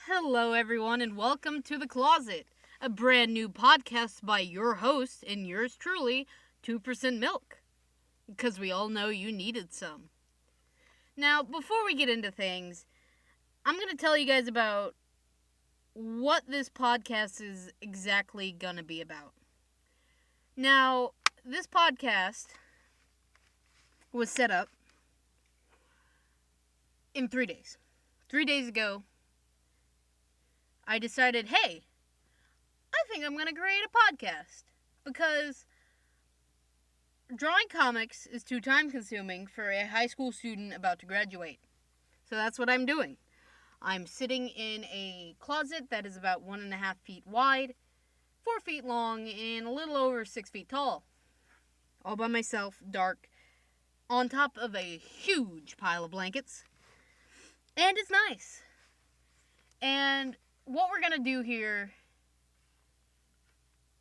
Hello, everyone, and welcome to The Closet, a brand new podcast by your host and yours truly, 2% Milk. Because we all know you needed some. Now, before we get into things, I'm going to tell you guys about what this podcast is exactly going to be about. Now, this podcast was set up in 3 days. 3 days ago, I decided, hey, I think I'm going to create a podcast because drawing comics is too time consuming for a high school student about to graduate. So that's what I'm doing. I'm sitting in a closet that is about 1.5 feet wide, 4 feet long, and a little over 6 feet tall. All by myself, dark, on top of a huge pile of blankets. And it's nice. And what we're going to do here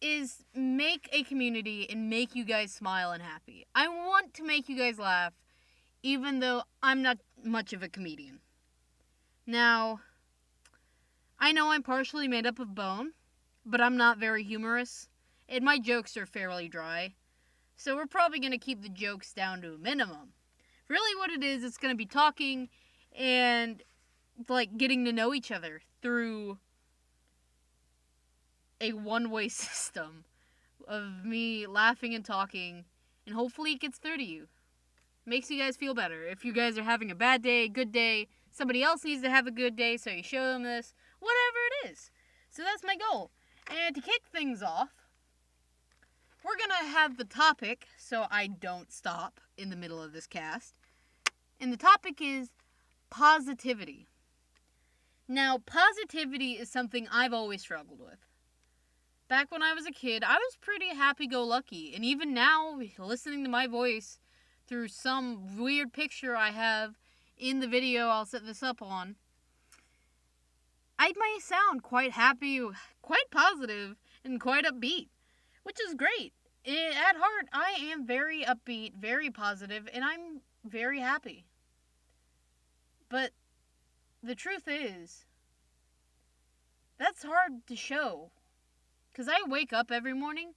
is make a community and make you guys smile and happy. I want to make you guys laugh, even though I'm not much of a comedian. Now, I know I'm partially made up of bone, but I'm not very humorous, and my jokes are fairly dry. So we're probably going to keep the jokes down to a minimum. Really what it is, it's going to be talking and getting to know each other through a one-way system of me laughing and talking, and hopefully it gets through to you. Makes you guys feel better. If you guys are having a bad day, good day, somebody else needs to have a good day, so you show them this, whatever it is. So that's my goal. And to kick things off, we're going to have the topic, so I don't stop in the middle of this cast. And the topic is positivity. Now, positivity is something I've always struggled with. Back when I was a kid, I was pretty happy-go-lucky, and even now, listening to my voice through some weird picture I have in the video I'll set this up on, I might sound quite happy, quite positive, and quite upbeat, which is great. At heart, I am very upbeat, very positive, and I'm very happy. But the truth is, that's hard to show. Because I wake up every morning,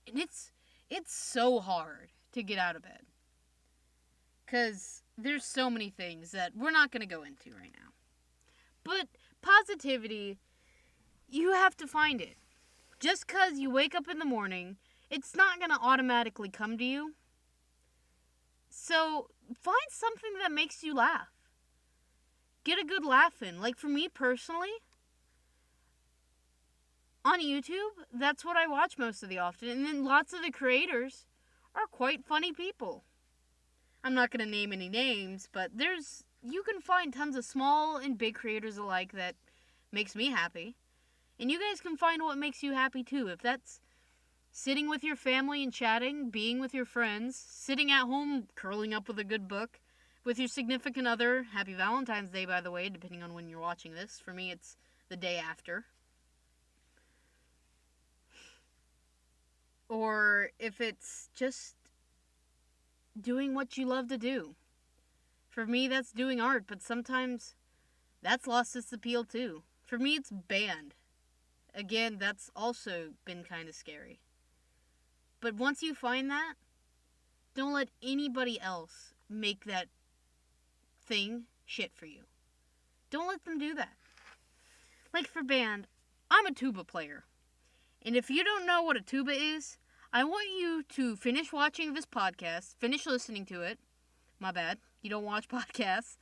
and it's so hard to get out of bed. Because there's so many things that we're not going to go into right now. But positivity, you have to find it. Just because you wake up in the morning, it's not going to automatically come to you. So find something that makes you laugh. Get a good laugh in. Like for me personally, on YouTube, that's what I watch most of the often. And then lots of the creators are quite funny people. I'm not going to name any names, but you can find tons of small and big creators alike that makes me happy. And you guys can find what makes you happy too. If that's sitting with your family and chatting, being with your friends, sitting at home curling up with a good book, with your significant other. Happy Valentine's Day, by the way, depending on when you're watching this. For me, it's the day after. Or if it's just doing what you love to do. For me, that's doing art, but sometimes that's lost its appeal too. For me, it's band. Again, that's also been kind of scary. But once you find that, don't let anybody else make that thing shit for you. Don't let them do that. Like for band, I'm a tuba player. And if you don't know what a tuba is, I want you to finish watching this podcast, finish listening to it. My bad, you don't watch podcasts.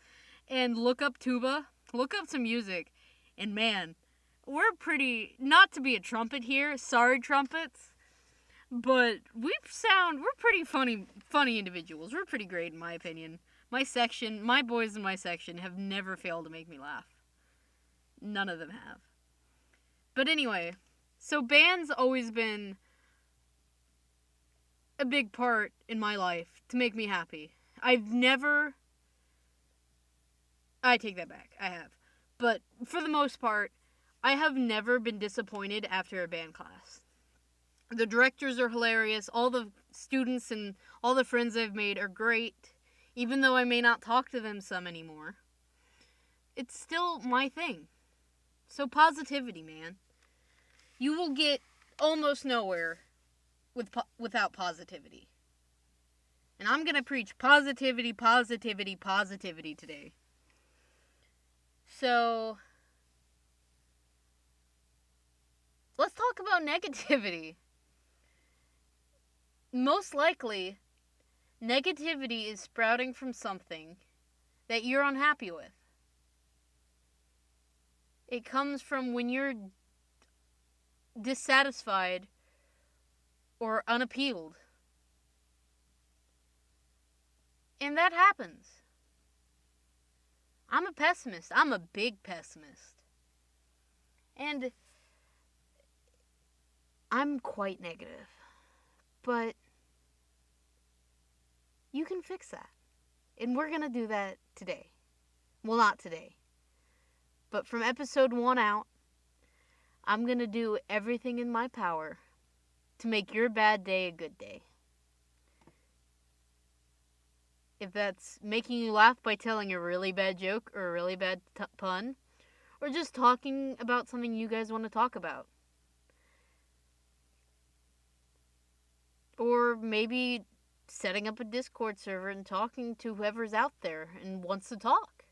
And look up tuba, look up some music. And man, we're pretty, not to be a trumpet here, sorry trumpets, but we're pretty funny individuals. We're pretty great in my opinion. My boys in my section have never failed to make me laugh. None of them have. But anyway, so band's always been a big part in my life to make me happy. I take that back. I have. But for the most part, I have never been disappointed after a band class. The directors are hilarious. All the students and all the friends I've made are great. Even though I may not talk to them some anymore. It's still my thing. So positivity, man. You will get almost nowhere without positivity. And I'm going to preach positivity, positivity, positivity today. So, let's talk about negativity. Most likely, negativity is sprouting from something that you're unhappy with. It comes from when you're dissatisfied or unappealed. And that happens. I'm a pessimist. I'm a big pessimist. And I'm quite negative. But you can fix that. And we're going to do that today. Well, not today. But from episode 1 out, I'm going to do everything in my power to make your bad day a good day. If that's making you laugh by telling a really bad joke or a really bad pun, or just talking about something you guys want to talk about. Or maybe setting up a Discord server and talking to whoever's out there and wants to talk.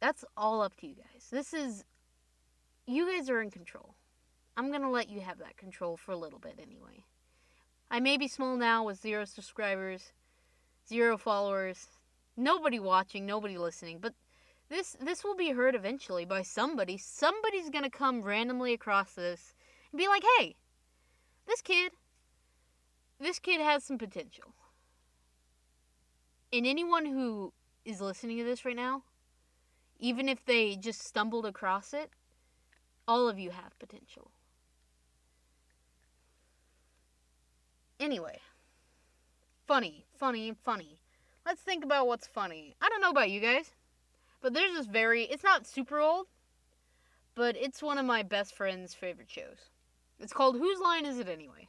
That's all up to you guys. You guys are in control. I'm going to let you have that control for a little bit anyway. I may be small now with 0 subscribers, 0 followers, nobody watching, nobody listening, but this will be heard eventually by somebody. Somebody's going to come randomly across this and be like, hey, this kid has some potential. And anyone who is listening to this right now, even if they just stumbled across it, all of you have potential. Anyway, funny. Let's think about what's funny. I don't know about you guys, but there's this it's not super old, but it's one of my best friend's favorite shows. It's called Whose Line Is It Anyway?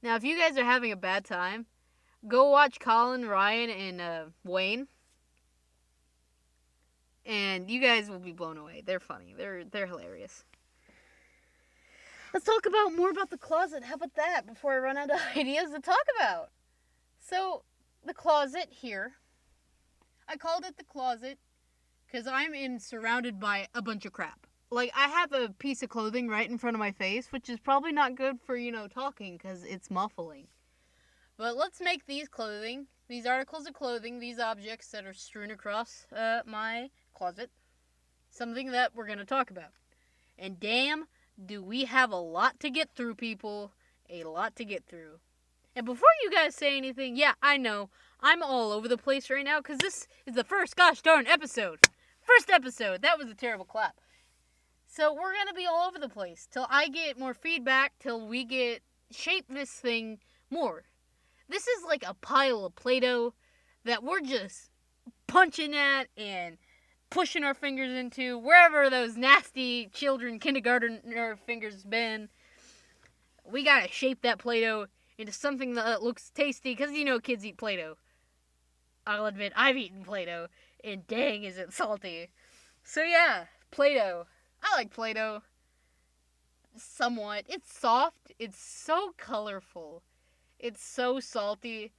Now, if you guys are having a bad time, go watch Colin, Ryan, and Wayne, and you guys will be blown away. They're funny. They're hilarious. Let's talk more about the closet. How about that before I run out of ideas to talk about? So, the closet here. I called it the closet because I'm surrounded by a bunch of crap. Like, I have a piece of clothing right in front of my face, which is probably not good for, talking because it's muffling. But let's make these articles of clothing, these objects that are strewn across my closet, something that we're going to talk about. And damn, do we have a lot to get through, people. A lot to get through. And before you guys say anything, yeah, I know, I'm all over the place right now, because this is the first gosh darn episode. First episode. That was a terrible clap. So we're going to be all over the place, till I get more feedback, till we shape this thing more. This is like a pile of Play-Doh that we're just punching at and pushing our fingers into, wherever those nasty children, kindergartner fingers been. We gotta shape that Play-Doh into something that looks tasty, because kids eat Play-Doh. I'll admit, I've eaten Play-Doh, and dang is it salty. So yeah, Play-Doh. I like Play-Doh. Somewhat. It's soft, it's so colorful, it's so salty,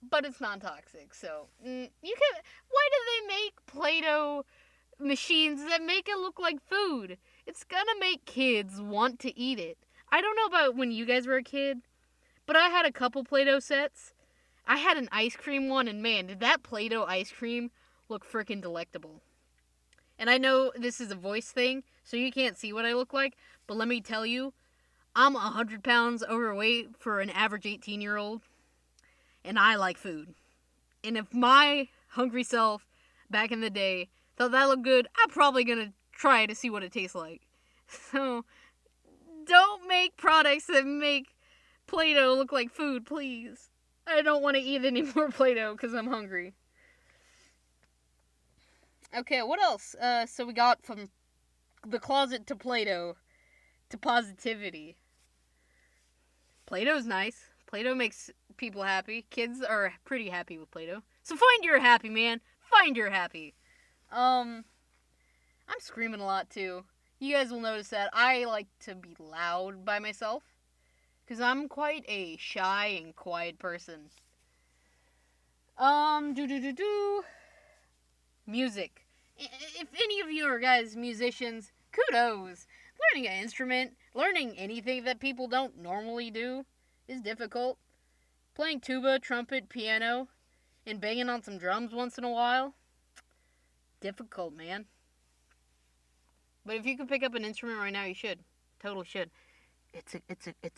but it's non-toxic, so you can. Why do they make Play-Doh machines that make it look like food? It's gonna make kids want to eat it. I don't know about when you guys were a kid, but I had a couple Play-Doh sets. I had an ice cream one, and man, did that Play-Doh ice cream look freaking delectable. And I know this is a voice thing, so you can't see what I look like, but let me tell you, I'm 100 pounds overweight for an average 18-year-old. And I like food. And if my hungry self back in the day thought that looked good, I'm probably going to try to see what it tastes like. So, don't make products that make Play-Doh look like food, please. I don't want to eat any more Play-Doh because I'm hungry. Okay, what else? So we got from the closet to Play-Doh to positivity. Play-Doh's nice. Play-Doh makes people happy. Kids are pretty happy with Play-Doh. So find your happy, man. Find your happy. I'm screaming a lot too. You guys will notice that I like to be loud by myself. Because I'm quite a shy and quiet person. Music. If any of you are guys musicians, kudos. Learning an instrument, learning anything that people don't normally do, is difficult. Playing tuba, trumpet, piano, and banging on some drums once in a while, difficult, man. But if you could pick up an instrument right now, you should. Totally should. It's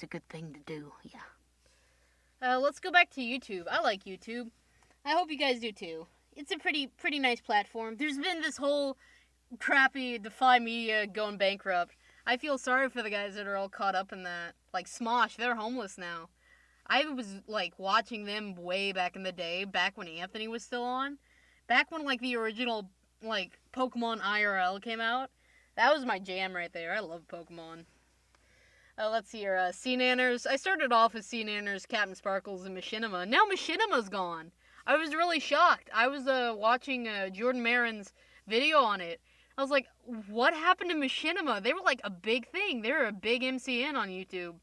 a good thing to do, yeah. Let's go back to YouTube. I like YouTube. I hope you guys do too. It's a pretty nice platform. There's been this whole crappy Defy Media going bankrupt. I feel sorry for the guys that are all caught up in that. Like Smosh, they're homeless now. I was like watching them way back in the day, back when Anthony was still on. Back when like the original like Pokemon IRL came out. That was my jam right there. I love Pokemon. Let's see here. Sea Nanners. I started off with Sea Nanners, Captain Sparkles, and Machinima. Now Machinima's gone. I was really shocked. I was watching Jordan Marin's video on it. I was like, what happened to Machinima? They were like a big thing. They were a big MCN on YouTube.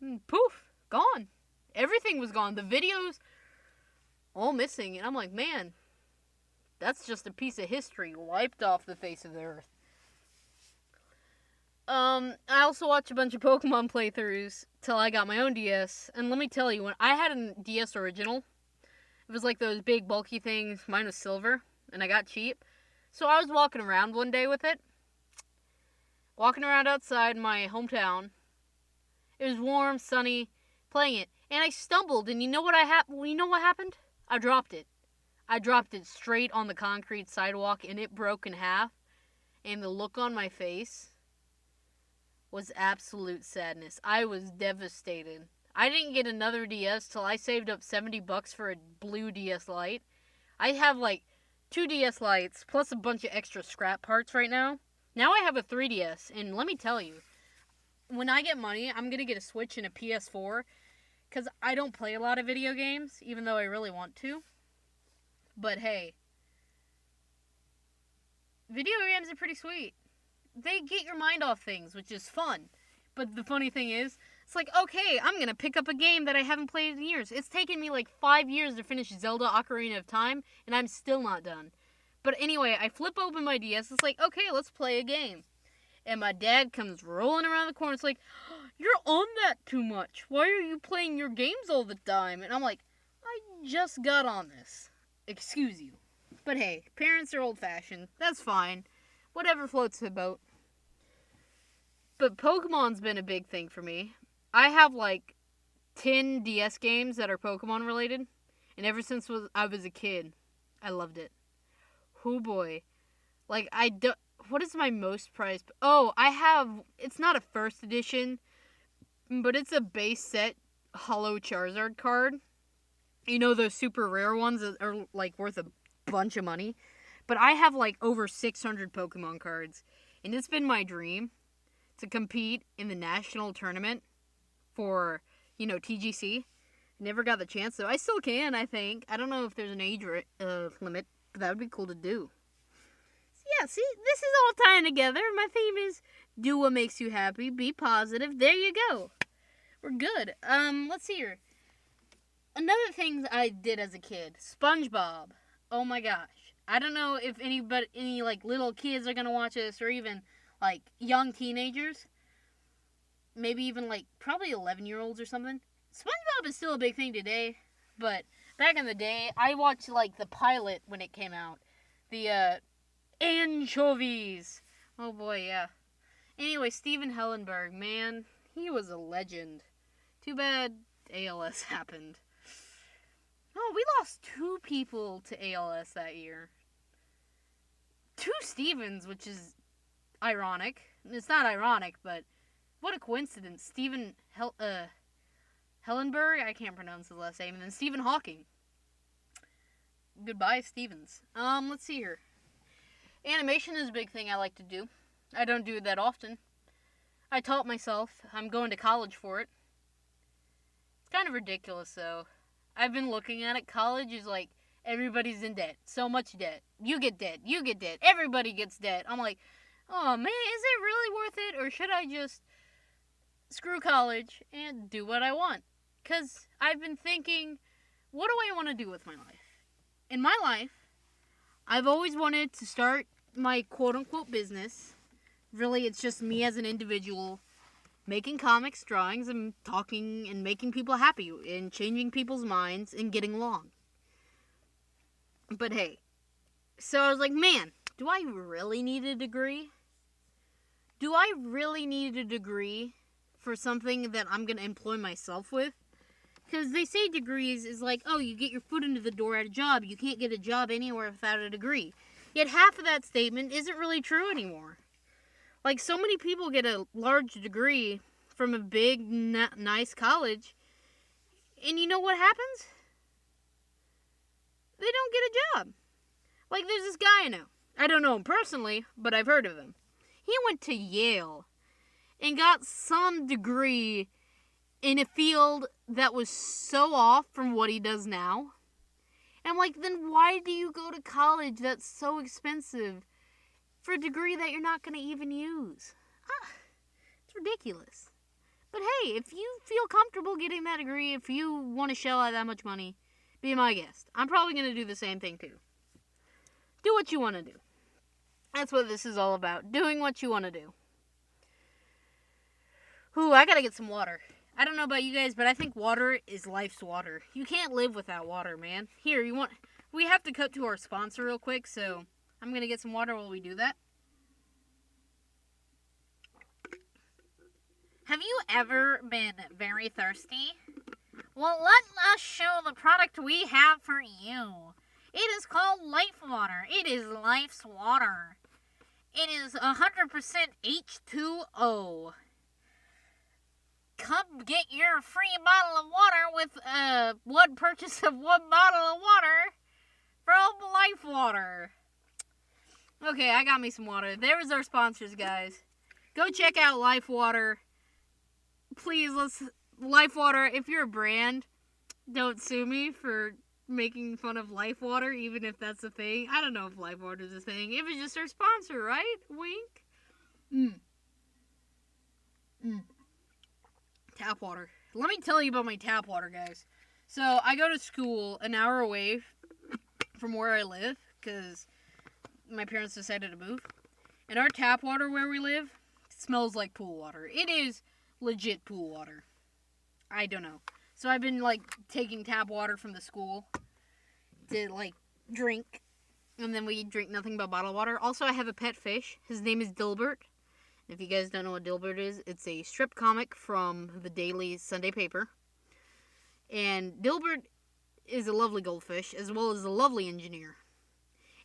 And poof, gone. Everything was gone. The videos, all missing. And I'm like, man, that's just a piece of history wiped off the face of the earth. I also watched a bunch of Pokemon playthroughs till I got my own DS. And let me tell you, when I had a DS original, it was like those big bulky things. Mine was silver, and I got cheap. So I was walking around one day with it. Walking around outside my hometown. It was warm, sunny, playing it. And I stumbled, and you know what happened? I dropped it. I dropped it straight on the concrete sidewalk, and it broke in half. And the look on my face was absolute sadness. I was devastated. I didn't get another DS till I saved up $70 for a blue DS Lite. I have like 2 DS Lites plus a bunch of extra scrap parts right now. Now I have a 3DS, and let me tell you, when I get money, I'm going to get a Switch and a PS4, because I don't play a lot of video games, even though I really want to. But hey, video games are pretty sweet. They get your mind off things, which is fun. But the funny thing is, it's like, okay, I'm going to pick up a game that I haven't played in years. It's taken me like 5 years to finish Zelda Ocarina of Time, and I'm still not done. But anyway, I flip open my DS. It's like, okay, let's play a game. And my dad comes rolling around the corner. It's like, you're on that too much. Why are you playing your games all the time? And I'm like, I just got on this. Excuse you. But hey, parents are old-fashioned. That's fine. Whatever floats the boat. But Pokemon's been a big thing for me. I have like 10 DS games that are Pokemon related. And ever since I was a kid, I loved it. Oh boy. Like, what is my most prized? Oh, I have, it's not a first edition, but it's a base set Holo Charizard card. You know, those super rare ones that are like worth a bunch of money. But I have like over 600 Pokemon cards. And it's been my dream to compete in the national tournament for, TGC. Never got the chance, though. I still can, I think. I don't know if there's an age limit, but that would be cool to do. Yeah, see, this is all tying together. My theme is do what makes you happy, be positive. There you go. We're good. Let's see here. Another thing I did as a kid, SpongeBob. Oh my gosh. I don't know if any like little kids are gonna watch this, or even like young teenagers. Maybe even like probably 11-year-olds or something. SpongeBob is still a big thing today, but back in the day, I watched like the pilot when it came out. The anchovies. Oh boy, yeah. Anyway, Steven Hellenberg, man, he was a legend. Too bad ALS happened. Oh, we lost 2 people to ALS that year. 2 Stevens, which is ironic. It's not ironic, but what a coincidence. Steven Hellenberg, I can't pronounce his last name, and then Stephen Hawking. Goodbye, Stevens. Let's see here. Animation is a big thing I like to do. I don't do it that often. I taught myself. I'm going to college for it. It's kind of ridiculous, though. I've been looking at it. College is like Everybody's in debt. So much debt. You get debt. You get debt. Everybody gets debt. I'm like, oh man, is it really worth it? Or should I just screw college and do what I want? Because I've been thinking, what do I want to do with my life? In my life, I've always wanted to start my quote-unquote business. Really, it's just me as an individual making comics, drawings, and talking and making people happy and changing people's minds and getting along. But hey, so I was like, man, do I really need a degree? Do I really need a degree for something that I'm going to employ myself with? Because they say degrees is like, oh, you get your foot into the door at a job. You can't get a job anywhere without a degree. Yet half of that statement isn't really true anymore. Like, so many people get a large degree from a big, nice college. And you know what happens? They don't get a job. Like, there's this guy I know. I don't know him personally, but I've heard of him. He went to Yale and got some degree in a field that was so off from what he does now. And I'm like, then why do you go to college that's so expensive for a degree that you're not going to even use? It's ridiculous. But hey, if you feel comfortable getting that degree, if you want to shell out that much money, be my guest. I'm probably going to do the same thing too. Do what you want to do. That's what this is all about. Doing what you want to do. Ooh, I got to get some water. I don't know about you guys, but I think water is life's water. You can't live without water, man. Here, we have to cut to our sponsor real quick, so I'm going to get some water while we do that. Have you ever been very thirsty? Well, let us show the product we have for you. It is called Life Water. It is life's water. It is 100% H2O. Come get your free bottle of water with one purchase of one bottle of water from Life Water. Okay, I got me some water. There's our sponsors, guys. Go check out Life Water. Please, Life Water, if you're a brand, don't sue me for making fun of Life Water, even if that's a thing. I don't know if Life Water is a thing. It was just our sponsor, right? Wink. Tap water. Let me tell you about my tap water, guys. So, I go to school an hour away from where I live, because my parents decided to move. And our tap water where we live smells like pool water. It is legit pool water. I don't know. So I've been, taking tap water from the school to, drink. And then we drink nothing but bottled water. Also, I have a pet fish. His name is Dilbert. If you guys don't know what Dilbert is, it's a strip comic from the Daily Sunday paper. And Dilbert is a lovely goldfish, as well as a lovely engineer.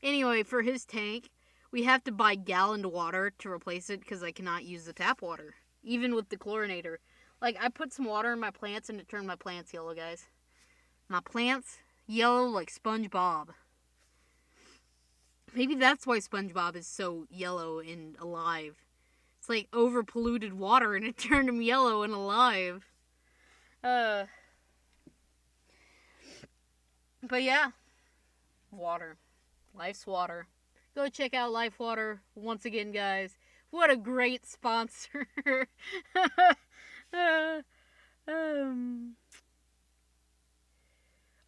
Anyway, for his tank, we have to buy galloned water to replace it because I cannot use the tap water. Even with the chlorinator. I put some water in my plants and it turned my plants yellow, guys. My plants, yellow like SpongeBob. Maybe that's why SpongeBob is so yellow and alive. It's like over-polluted water and it turned him yellow and alive. But yeah. Water. Life's water. Go check out Life Water once again, guys. What a great sponsor. I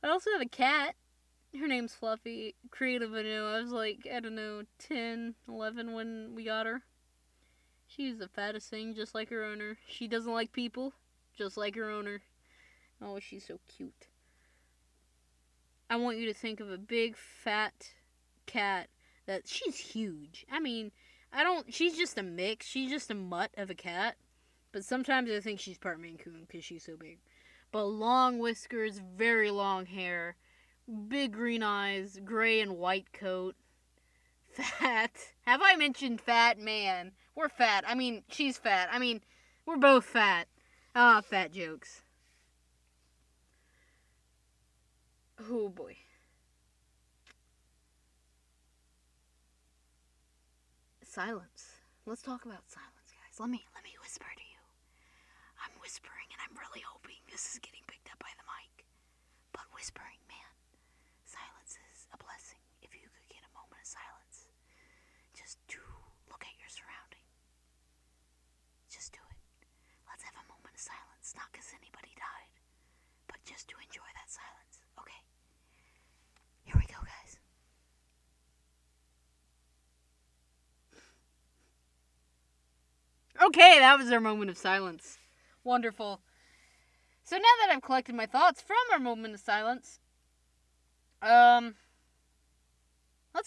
also have a cat. Her name's Fluffy. Creative, I know. I was 10, 11 when we got her. She's the fattest thing, just like her owner. She doesn't like people, just like her owner. Oh, she's so cute. I want you to think of a big, fat cat that she's huge. I mean, she's just a mix. She's just a mutt of a cat. But sometimes I think she's part Maine Coon because she's so big. But long whiskers, very long hair, big green eyes, gray and white coat. Fat. Have I mentioned fat? Man, we're fat. I mean, she's fat. I mean, we're both fat. Fat jokes. Oh boy. Silence. Let's talk about silence, guys. Let me whisper to you. I'm whispering and I'm really hoping this is getting picked up by the mic. But whispering, man, silence is is a blessing if you could get a moment of silence. Just to look at your surrounding. Just do it. Let's have a moment of silence. Not because anybody died, but just to enjoy that silence. Okay. Here we go, guys. Okay, that was our moment of silence. Wonderful. So now that I've collected my thoughts from our moment of silence, let's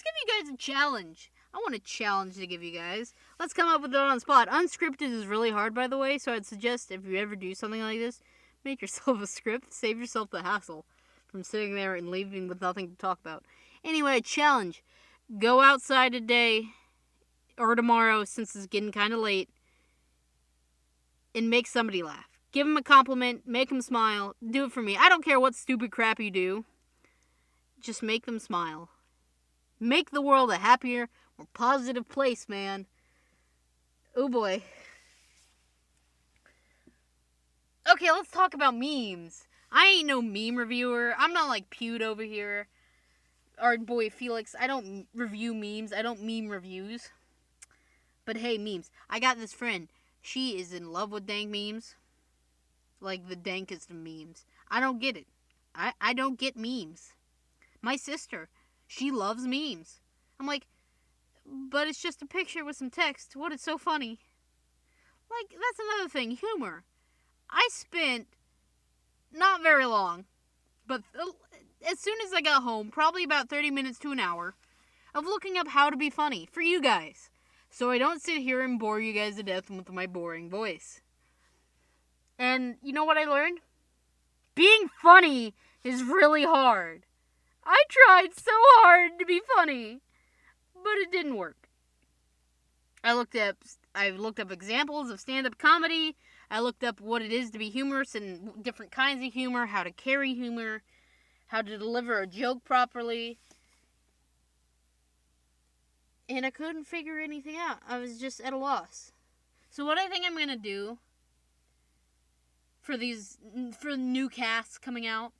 give you guys a challenge. I want a challenge to give you guys. Let's come up with it on the spot. Unscripted is really hard, by the way, so I'd suggest if you ever do something like this, make yourself a script. Save yourself the hassle from sitting there and leaving with nothing to talk about. Anyway, challenge. Go outside today or tomorrow, since it's getting kind of late, and make somebody laugh. Give them a compliment, make them smile. Do it for me. I don't care what stupid crap you do. Just make them smile. Make the world a happier, more positive place, man. Oh boy. Okay, let's talk about memes. I ain't no meme reviewer. I'm not like Pewd over here. Our boy Felix. I don't review memes. I don't meme reviews. But hey, memes. I got this friend. She is in love with dank memes. Like the dankest of memes. I don't get it. I don't get memes. My sister, she loves memes. I'm like, but it's just a picture with some text. What is so funny? Like, that's another thing. Humor. I spent not very long, but as soon as I got home, probably about 30 minutes to an hour, of looking up how to be funny for you guys. So I don't sit here and bore you guys to death with my boring voice. And you know what I learned? Being funny is really hard. I tried so hard to be funny, but it didn't work. I looked up examples of stand-up comedy. I looked up what it is to be humorous and different kinds of humor, how to carry humor, how to deliver a joke properly. And I couldn't figure anything out. I was just at a loss. So what I think I'm going to do for the new casts coming out,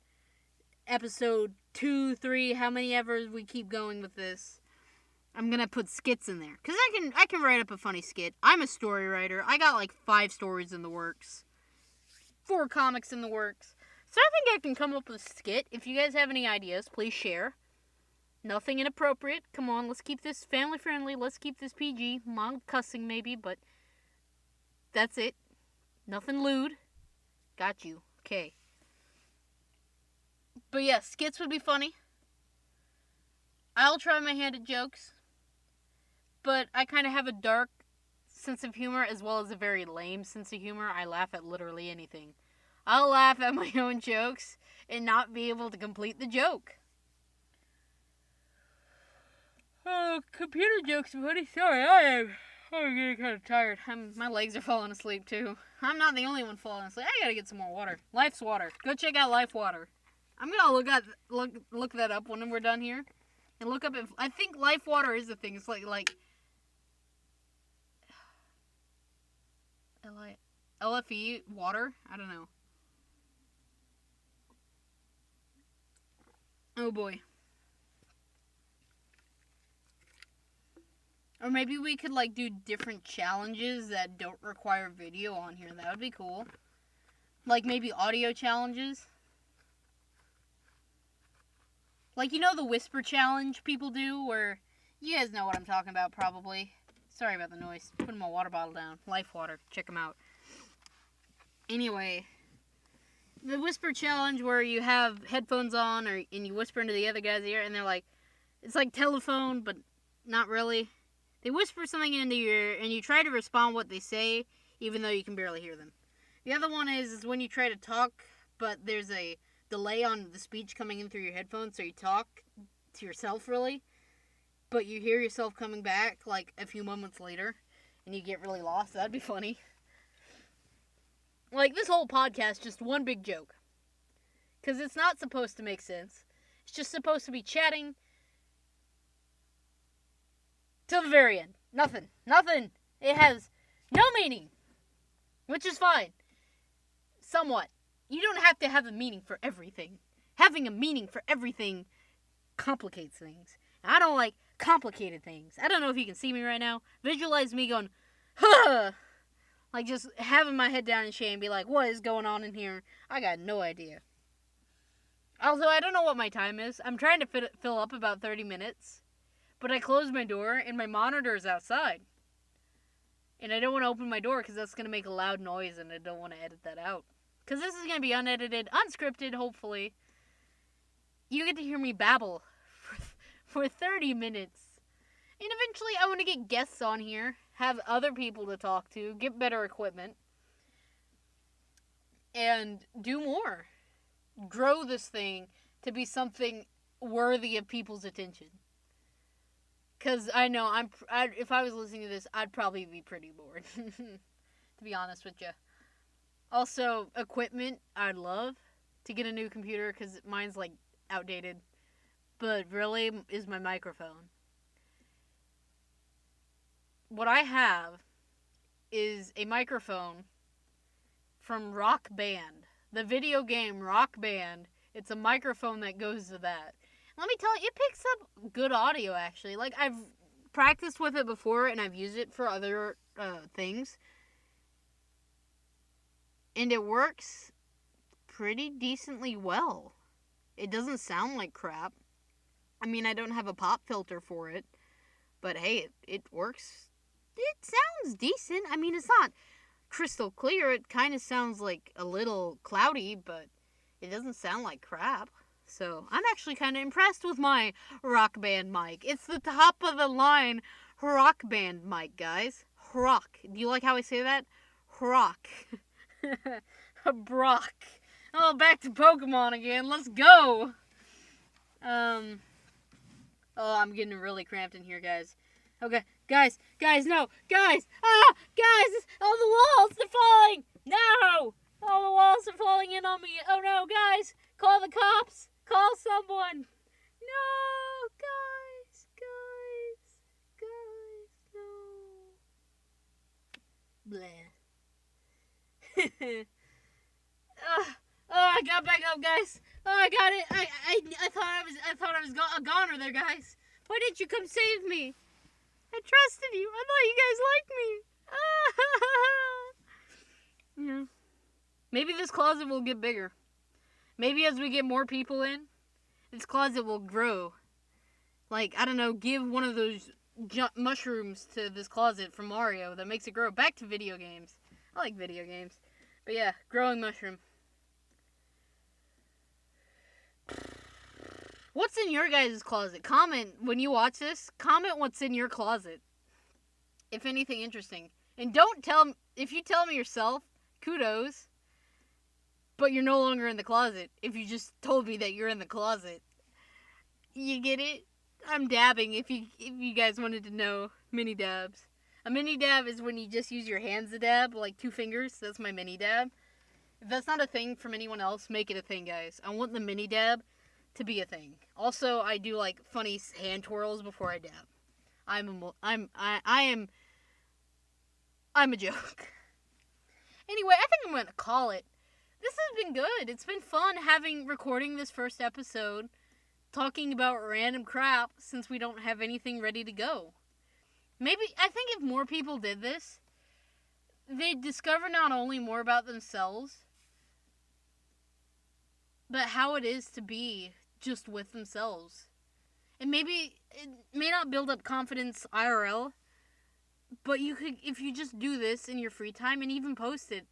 episode 2, 3, how many ever we keep going with this, I'm going to put skits in there. Because I can write up a funny skit. I'm a story writer. I got like 5 stories in the works. 4 comics in the works. So I think I can come up with a skit. If you guys have any ideas, please share. Nothing inappropriate. Come on, let's keep this family friendly. Let's keep this PG. Mild cussing maybe, but that's it. Nothing lewd. Got you. Okay. But yeah, skits would be funny. I'll try my hand at jokes. But I kind of have a dark sense of humor as well as a very lame sense of humor. I laugh at literally anything. I'll laugh at my own jokes and not be able to complete the joke. Oh, computer jokes are funny. Sorry, I'm getting kind of tired. My legs are falling asleep too. I'm not the only one falling asleep. I gotta get some more water. Life's water. Go check out Life Water. I'm gonna look that up when we're done here, and look up if I think Life Water is a thing. It's like LFE water. I don't know. Oh boy. Or maybe we could do different challenges that don't require video on here. That would be cool. Like maybe audio challenges. Like, you know the whisper challenge people do where you guys know what I'm talking about probably. Sorry about the noise. Putting my water bottle down. Life Water. Check them out. Anyway, the whisper challenge where you have headphones on and you whisper into the other guy's ear and they're like, it's like telephone, but not really. They whisper something into your ear, and you try to respond what they say, even though you can barely hear them. The other one is when you try to talk, but there's a delay on the speech coming in through your headphones, so you talk to yourself, really, but you hear yourself coming back, like, a few moments later, and you get really lost. That'd be funny. Like, this whole podcast, just one big joke. Because it's not supposed to make sense. It's just supposed to be chatting till the very end. Nothing. It has no meaning. Which is fine. Somewhat. You don't have to have a meaning for everything. Having a meaning for everything complicates things. And I don't like complicated things. I don't know if you can see me right now. Visualize me going, huh! Like, just having my head down in shame, be like, what is going on in here? I got no idea. Also, I don't know what my time is. I'm trying to fill up about 30 minutes. But I closed my door, and my monitor is outside. And I don't want to open my door, because that's going to make a loud noise, and I don't want to edit that out. Because this is going to be unedited, unscripted, hopefully. You get to hear me babble for 30 minutes. And eventually, I want to get guests on here, have other people to talk to, get better equipment, and do more. Grow this thing to be something worthy of people's attention. Because I know, if I was listening to this, I'd probably be pretty bored, to be honest with you. Also, equipment, I'd love to get a new computer, because mine's, like, outdated. But really, is my microphone. What I have is a microphone from Rock Band. The video game Rock Band. It's a microphone that goes to that. Let me tell you, it picks up good audio, actually. Like, I've practiced with it before, and I've used it for other things. And it works pretty decently well. It doesn't sound like crap. I mean, I don't have a pop filter for it. But hey, it works. It sounds decent. I mean, it's not crystal clear. It kind of sounds like a little cloudy, but it doesn't sound like crap. So, I'm actually kind of impressed with my Rock Band mic. It's the top of the line Rock Band mic, guys. Rock. Do you like how I say that? Rock. Brock. Oh, back to Pokemon again. Let's go. Oh, I'm getting really cramped in here, guys. Okay, guys, no, guys, guys, all the walls are falling. No, all the walls are falling in on me. Oh no, guys, call the cops. Call someone. No, guys, no. Bleh. I got back up, guys. Oh, I got it. I thought I was a goner there, guys. Why didn't you come save me? I trusted you. I thought you guys liked me. Yeah. Maybe this closet will get bigger. Maybe as we get more people in, this closet will grow. Like, I don't know, give one of those mushrooms to this closet from Mario that makes it grow. Back to video games. I like video games. But yeah, growing mushroom. What's in your guys' closet? Comment, when you watch this, comment what's in your closet. If anything interesting. And if you tell me yourself, kudos. But you're no longer in the closet. If you just told me that you're in the closet. You get it? I'm dabbing if you guys wanted to know. Mini dabs. A mini dab is when you just use your hands to dab, like 2 fingers. That's my mini dab. If that's not a thing from anyone else, make it a thing, guys. I want the mini dab to be a thing. Also, I do like funny hand twirls before I dab. I'm a joke. Anyway, I think I'm gonna call it. This has been good. It's been fun recording this first episode, talking about random crap since we don't have anything ready to go. Maybe, I think if more people did this, they'd discover not only more about themselves, but how it is to be just with themselves. And maybe it may not build up confidence IRL, but you could, if you just do this in your free time and even post it,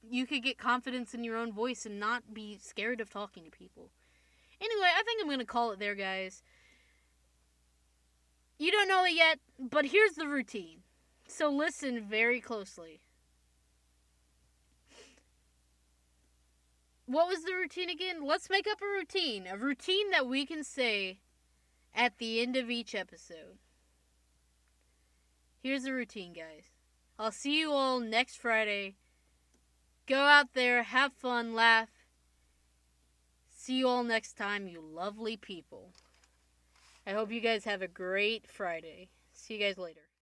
you could get confidence in your own voice and not be scared of talking to people. Anyway, I think I'm going to call it there, guys. You don't know it yet, but here's the routine. So listen very closely. What was the routine again? Let's make up a routine. A routine that we can say at the end of each episode. Here's the routine, guys. I'll see you all next Friday. Go out there, have fun, laugh. See you all next time, you lovely people. I hope you guys have a great Friday. See you guys later.